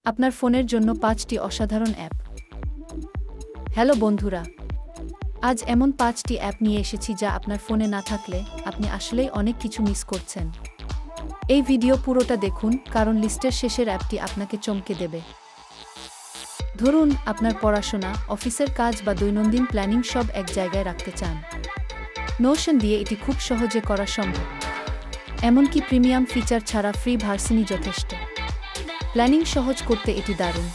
আপনার ফোনের জন্য ৫টি অসাধারণ অ্যাপ। হ্যালো বন্ধুরা, আজ এমন ৫টি অ্যাপ নিয়ে এসেছি যা আপনার ফোনে না থাকলে আপনি আসলেই অনেক কিছু মিস করছেন। এই ভিডিও পুরোটা দেখুন, কারণ লিস্টের শেষের অ্যাপটি আপনাকে চমকে দেবে। ধরুন আপনার পড়াশোনা, অফিসের কাজ বা দৈনন্দিন প্ল্যানিং সব এক জায়গায় রাখতে চান। নোশন দিয়ে এটি খুব সহজে করা সম্ভব। এমনকি প্রিমিয়াম ফিচার ছাড়া ফ্রি ভার্সনই যথেষ্ট। প্ল্যানিং সহজ করতে এটি দারুণ।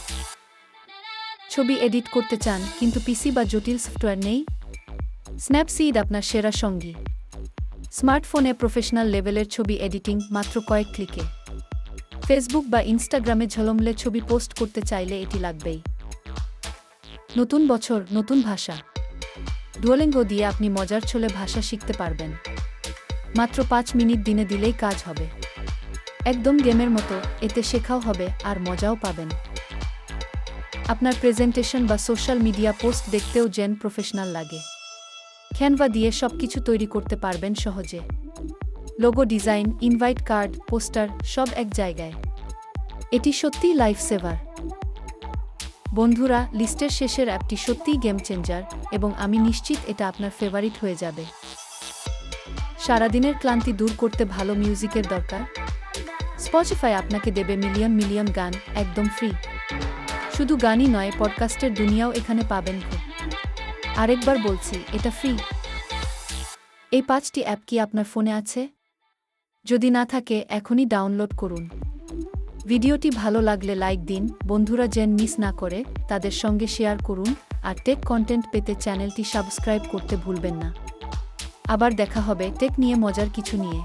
ছবি এডিট করতে চান কিন্তু পিসি বা জটিল সফটওয়্যার নেই? স্ন্যাপসিড আপনার সেরা সঙ্গী। স্মার্টফোনে প্রফেশনাল লেভেলের ছবি এডিটিং মাত্র কয়েক ক্লিকে। ফেসবুক বা ইনস্টাগ্রামে ঝলমলে ছবি পোস্ট করতে চাইলে এটি লাগবেই। নতুন বছর, নতুন ভাষা। ডুওলিঙ্গো দিয়ে আপনি মজার ছলে ভাষা শিখতে পারবেন। মাত্র ৫ মিনিট দিনে দিলেই কাজ হবে। একদম গেমের মতো, এতে শেখাও হবে আর মজাও পাবেন। আপনার প্রেজেন্টেশন বা সোশ্যাল মিডিয়া পোস্ট দেখতেও যেন প্রফেশনাল লাগে। ক্যানভা দিয়ে সবকিছু তৈরি করতে পারবেন সহজে। Logo design, invite card, poster সব এক জায়গায়। এটি সত্যিই লাইফ সেভার। বন্ধুরা, লিস্টের শেষের অ্যাপটি সত্যিই গেম চেঞ্জার এবং আমি নিশ্চিত এটা আপনার ফেভারিট হয়ে যাবে। সারাদিনের ক্লান্তি দূর করতে ভালো মিউজিকের দরকার? স্পটিফাই আপনাকে দেবে মিলিয়ন মিলিয়ন গান একদম ফ্রি। শুধু গানই নয়, পডকাস্টের দুনিয়াও এখানে পাবেন। আরেকবার বলছি, এটা ফ্রি। এই ৫টি অ্যাপ কি আপনার ফোনে আছে? যদি না থাকে, এখনই ডাউনলোড করুন। ভিডিওটি ভালো লাগলে লাইক দিন, বন্ধুরা যেন মিস না করে তাদের সঙ্গে শেয়ার করুন, আর টেক কন্টেন্ট পেতে চ্যানেলটি সাবস্ক্রাইব করতে ভুলবেন না। আবার দেখা হবে টেক নিয়ে মজার কিছু নিয়ে।